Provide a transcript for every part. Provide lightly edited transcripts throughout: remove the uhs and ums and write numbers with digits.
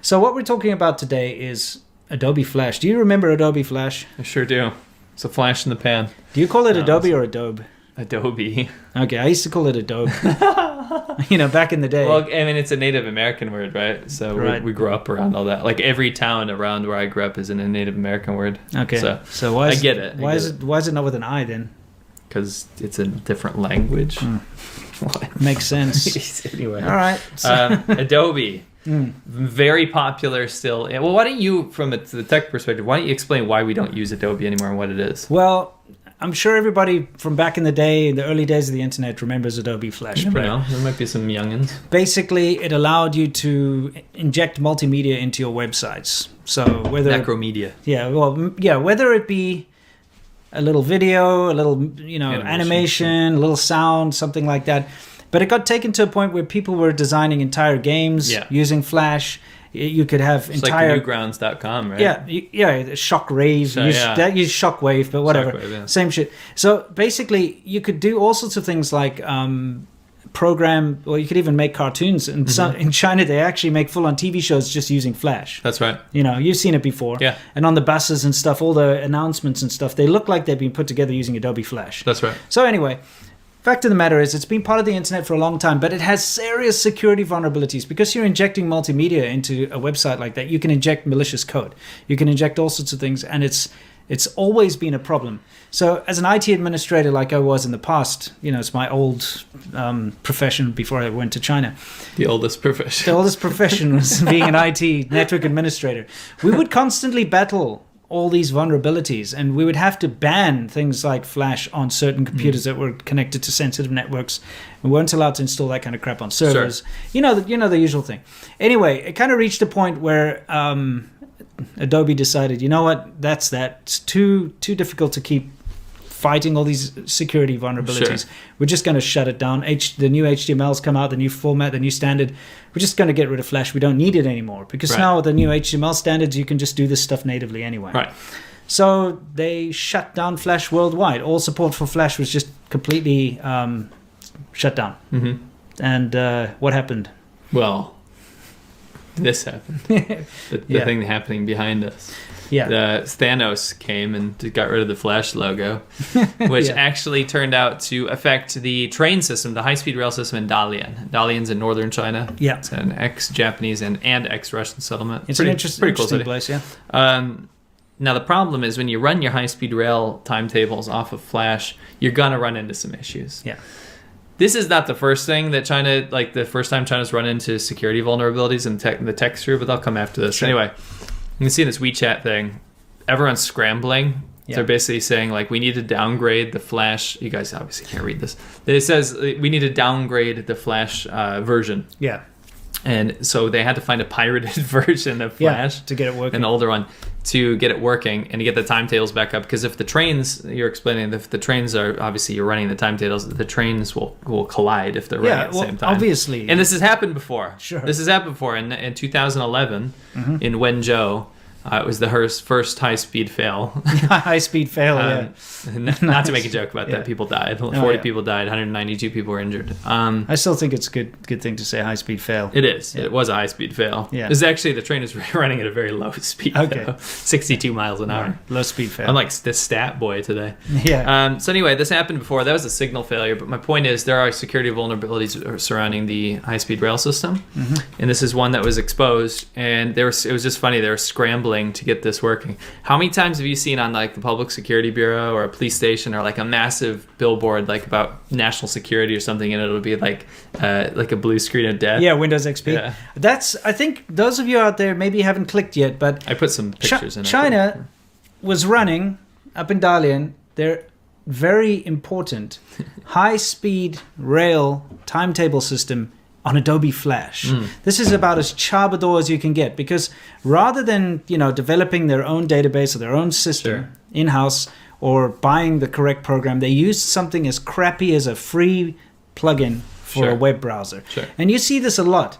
So what we're talking about today is Adobe Flash. Do you remember Adobe Flash? I sure do. It's a flash in the pan. Do you call it Adobe or Adobe? Adobe. Okay, I used to call it Adobe. Back in the day. Well, I mean, it's a Native American word, right? So we grew up around all that. Like every town around where I grew up is in a Native American word. Okay. So why I get it. Why is it not with an I then? Because it's a different language. Makes sense. Anyway. All right. Adobe. Very popular still. Well, why don't you, from the tech perspective, why don't you explain why we don't use Adobe anymore and what it is? Well, I'm sure everybody from back in the day, in the early days of the internet, remembers Adobe Flash. You never know. There might be some youngins. Basically, it allowed you to inject multimedia into your websites. So whether Macromedia. Whether it be a little video, a little animation, a little sound, something like that. But it got taken to a point where people were designing entire games using Flash. You could have it's entire... like newgrounds.com, right? Shockwave. That used Shockwave, but whatever. Shockwave, Same shit. So basically, you could do all sorts of things like program, or you could even make cartoons. And in China, they actually make full-on TV shows just using Flash. That's right. You've seen it before. Yeah. And on the buses and stuff, all the announcements and stuff, they look like they've been put together using Adobe Flash. That's right. So anyway... Fact of the matter is, it's been part of the internet for a long time, but it has serious security vulnerabilities. Because you're injecting multimedia into a website like that, you can inject malicious code. You can inject all sorts of things, and it's always been a problem. So as an IT administrator like I was in the past, it's my old profession before I went to China. The oldest profession. The oldest profession was being an IT network administrator. We would constantly battle all these vulnerabilities, and we would have to ban things like Flash on certain computers that were connected to sensitive networks. We weren't allowed to install that kind of crap on servers. Sure. The usual thing. Anyway, it kind of reached a point where Adobe decided, you know what, that's that. It's too difficult to keep fighting all these security vulnerabilities. Sure. We're just going to shut it down. The new HTML's come out, the new format, the new standard. We're just going to get rid of Flash. We don't need it anymore because now with the new HTML standards, you can just do this stuff natively anyway. Right. So they shut down Flash worldwide. All support for Flash was just completely shut down. Mm-hmm. And what happened? Well, this happened. the thing happening behind us. Yeah. Thanos came and got rid of the Flash logo, which actually turned out to affect the train system, the high-speed rail system in Dalian. Dalian's in northern China. Yeah. It's an ex-Japanese and ex-Russian settlement. It's an interesting cool place, yeah. Now, the problem is when you run your high-speed rail timetables off of Flash, you're going to run into some issues. Yeah. This is not the first thing that China, like the first time China's run into security vulnerabilities in the tech sphere, but they'll come after this. Sure. Anyway, you can see in this WeChat thing, everyone's scrambling. Yeah. They're basically saying, like, we need to downgrade the Flash. You guys obviously can't read this. It says we need to downgrade the Flash version. Yeah. And so they had to find a pirated version of Flash to get it working. An older one to get it working and to get the timetables back up. Because if the trains, you're explaining, if the trains are, obviously you're running the timetables, the trains will collide if they're running at the same time. Obviously. And this has happened before. Sure. This has happened before. In 2011, in Wenzhou, it was the first high-speed fail. High-speed fail, Not to make a joke about that. People died. 40 people died. 192 people were injured. I still think it's a good thing to say high-speed fail. It is. Yeah. It was a high-speed fail. Yeah. It was actually, the train is running at a very low speed. Okay. Though. 62 miles an hour. Low-speed fail. Unlike this stat boy today. Yeah. So anyway, this happened before. That was a signal failure. But my point is there are security vulnerabilities surrounding the high-speed rail system. Mm-hmm. And this is one that was exposed. And it was just funny. They were scrambling to get this working. How many times have you seen on like the Public Security Bureau or a police station or like a massive billboard like about national security or something, and it'll be like a blue screen of death? Yeah, Windows XP. Yeah. I think those of you out there maybe haven't clicked yet, but I put some pictures in. China was running up in Dalian their very important high-speed rail timetable system on Adobe Flash. This is about as charbador as you can get, because rather than developing their own database or their own system in-house or buying the correct program, they used something as crappy as a free plugin for a web browser. Sure. And you see this a lot.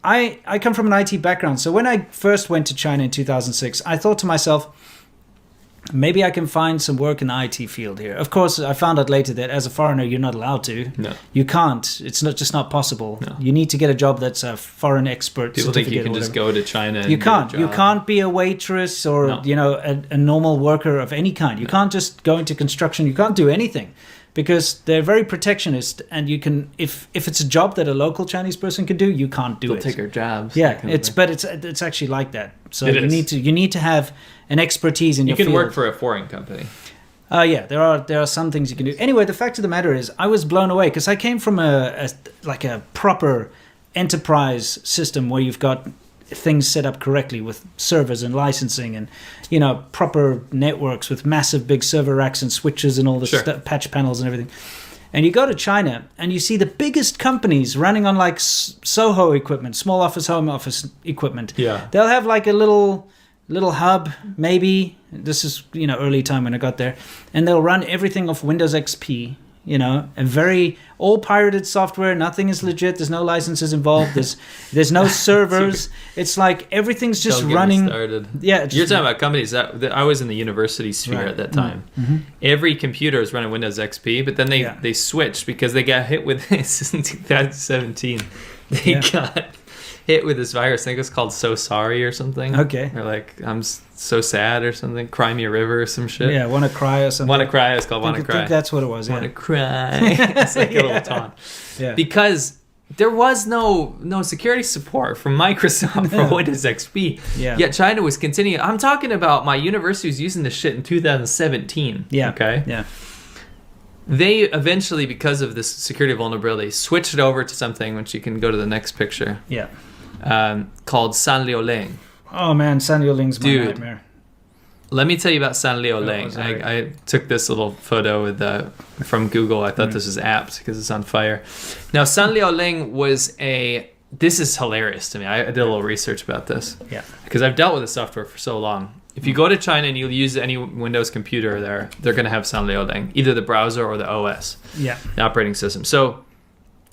I come from an IT background, so when I first went to China in 2006, I thought to myself, maybe I can find some work in the IT field here. Of course, I found out later that as a foreigner, you're not allowed to. No. You can't. It's just not possible. No. You need to get a job that's a foreign expert People think you certificate can or just whatever. go to China and You get a can't. You job. can't be a waitress or No. a normal worker of any kind. You can't just go into construction. You can't do anything because they're very protectionist. And you can, if it's a job that a local Chinese person can do, you can't do They'll it. take our jobs. Yeah, that kind of thing. it's actually like that. So It you is. need to have an expertise in You your can field. work for a foreign company. Yeah, there are some things you can do. Anyway, the fact of the matter is, I was blown away because I came from a proper enterprise system where you've got things set up correctly with servers and licensing and proper networks with massive big server racks and switches and all the Sure. patch panels and everything. And you go to China and you see the biggest companies running on like Soho equipment, small office, home office equipment. Yeah. They'll have like a little hub, maybe. This is early time when I got there, and they'll run everything off Windows XP. And very all pirated software. Nothing is legit. There's no licenses involved. There's no servers. It's like everything's just Don't get me running. started. Yeah, You're talking about companies that I was in the university sphere Right. at that time. Mm-hmm. Every computer is running Windows XP, but then they switched because they got hit with this in 2017. They got hit with this virus. I think it's called So Sorry or something. Okay. Or like I'm so sad or something. Cry Me a River or some shit. Yeah, want to cry or something. Want to Cry. It's called Want to I Cry. think that's what it was. Want to Yeah. cry. It's like a little taunt. Yeah. Because there was no security support from Microsoft for Windows XP. Yeah. Yet China was continuing. I'm talking about my university was using this shit in 2017. Yeah. Okay. Yeah. They eventually, because of this security vulnerability, switched it over to something, which you can go to the next picture, Yeah. called Sanlioleng. Oh man, Sanlioleng's my Dude. nightmare. Let me tell you about San Leo Oh, Leng. sorry. I took this little photo from Google. I thought this was apt because it's on fire. Now, San Leo Leng was this is hilarious to me. I did a little research about this. Yeah. Because I've dealt with the software for so long. If you go to China and you use any Windows computer there, they're going to have San Leo Leng, either the browser or the OS, Yeah. the operating system. So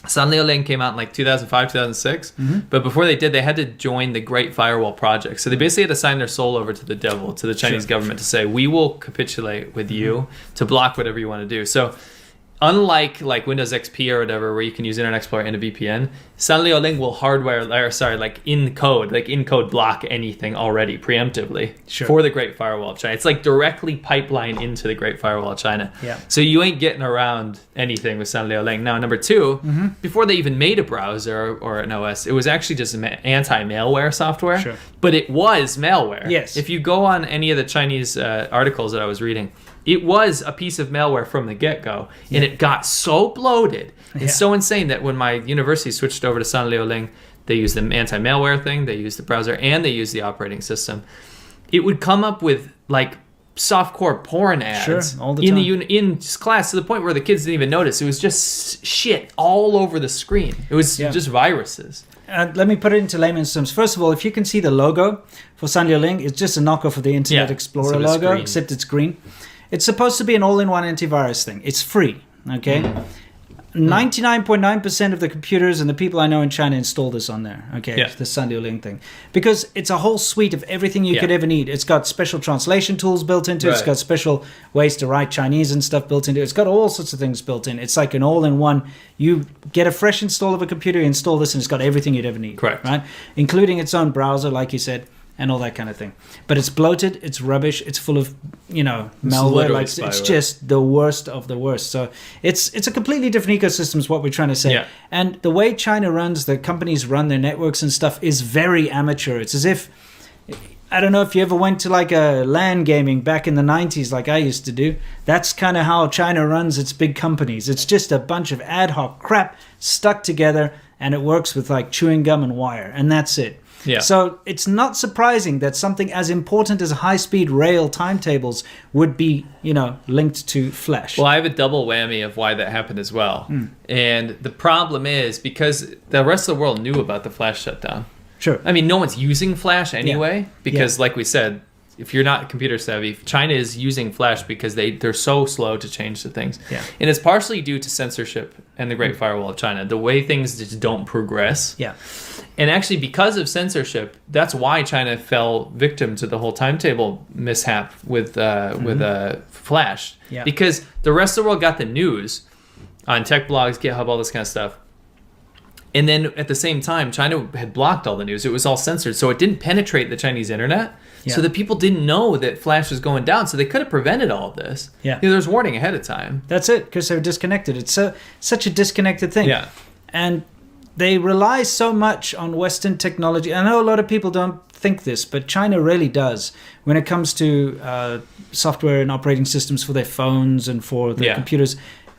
San Leo Leng came out in like 2005, 2006. But before they did, they had to join the Great Firewall Project. So they basically had to sign their soul over to the devil, to the Chinese government, to say, we will capitulate with you to block whatever you want to do. So unlike like Windows XP or whatever, where you can use Internet Explorer and a VPN, Sanlioleng will encode block anything already preemptively for the Great Firewall of China. It's like directly pipeline into the Great Firewall of China. Yeah. So you ain't getting around anything with Sanlioleng. Now, number two, before they even made a browser or an OS, it was actually just anti-malware software. Sure. But it was malware. Yes. If you go on any of the Chinese articles that I was reading, it was a piece of malware from the get-go, and it got so bloated and so insane that when my university switched over to Sanlioleng, they used the anti-malware thing, they used the browser, and they used the operating system. It would come up with like softcore porn ads all the time. in class to the point where the kids didn't even notice. It was just shit all over the screen. It was just viruses. Let me put it into layman's terms. First of all, if you can see the logo for Sanlioleng, it's just a knockoff of the Internet Explorer logo, except it's green. It's supposed to be an all-in-one antivirus thing. It's free, okay? 99.9% of the computers and the people I know in China install this on there, okay? Yeah. The Sanlioleng thing. Because it's a whole suite of everything you could ever need. It's got special translation tools built into it. It's got special ways to write Chinese and stuff built into it. It's got all sorts of things built in. It's like an all-in-one. You get a fresh install of a computer, you install this, and it's got everything you'd ever need. Correct. Right? Including its own browser, like you said, and all that kind of thing. But it's bloated, it's rubbish, it's full of, malware. Like, it's just the worst of the worst. So it's a completely different ecosystem is what we're trying to say. Yeah. And the way China runs, the companies run their networks and stuff is very amateur. It's as if, I don't know if you ever went to like a LAN gaming back in the 90s like I used to do. That's kind of how China runs its big companies. It's just a bunch of ad hoc crap stuck together, and it works with like chewing gum and wire, and that's it. Yeah. So it's not surprising that something as important as high-speed rail timetables would be, linked to Flash. Well, I have a double whammy of why that happened as well. And the problem is because the rest of the world knew about the Flash shutdown. Sure. I mean, no one's using Flash anyway because, like we said, if you're not computer savvy, China is using Flash because they're so slow to change the things. Yeah. And it's partially due to censorship and the Great Firewall of China, the way things just don't progress. Yeah. And actually, because of censorship, that's why China fell victim to the whole timetable mishap with Flash. Yeah. Because the rest of the world got the news on tech blogs, GitHub, all this kind of stuff. And then at the same time, China had blocked all the news. It was all censored. So it didn't penetrate the Chinese internet. Yeah. So the people didn't know that Flash was going down. So they could have prevented all of this. Yeah. There was warning ahead of time. That's it, because they're disconnected. It's such a disconnected thing. Yeah. And they rely so much on Western technology. I know a lot of people don't think this, but China really does when it comes to software and operating systems for their phones and for their computers.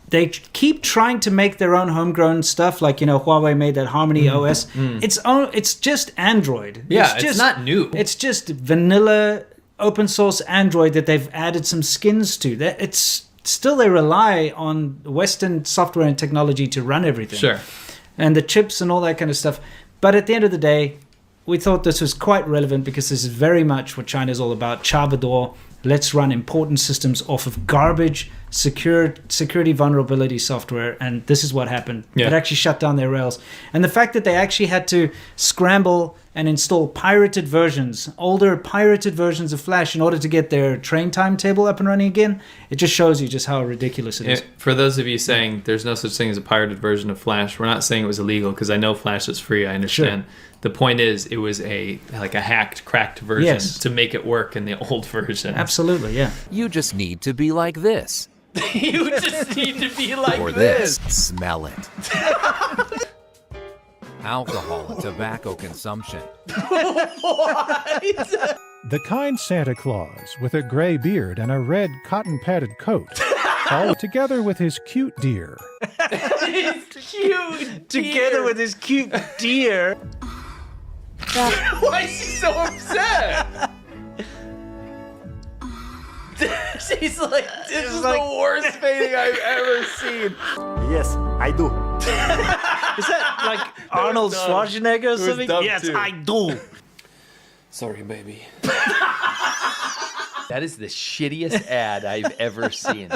They keep trying to make their own homegrown stuff, like, Huawei made that Harmony OS. It's just Android. Yeah, it's not new. It's just vanilla open source Android that they've added some skins to. It's still, they rely on Western software and technology to run everything. Sure. And the chips and all that kind of stuff. But at the end of the day, we thought this was quite relevant because this is very much what China is all about. Chabador. Let's run important systems off of garbage, security vulnerability software, and this is what happened. Yeah. It actually shut down their rails. And the fact that they actually had to scramble and install older pirated versions of Flash in order to get their train timetable up and running again, it just shows you just how ridiculous it is. For those of you saying there's no such thing as a pirated version of Flash, we're not saying it was illegal, because I know Flash is free, I understand. Sure. The point is, it was a hacked, cracked version to make it work in the old version. Absolutely, yeah. You just need to be like this. You just need to be like or this. Smell it. Alcohol and tobacco consumption. What? The kind Santa Claus with a gray beard and a red cotton-padded coat, all together with his cute deer. His cute Together with his cute deer. Why is she so upset? She's like, this is the worst painting I've ever seen. Yes, I do. Is that like Arnold Schwarzenegger or something? Yes, too. I do. Sorry, baby. That is the shittiest ad I've ever seen.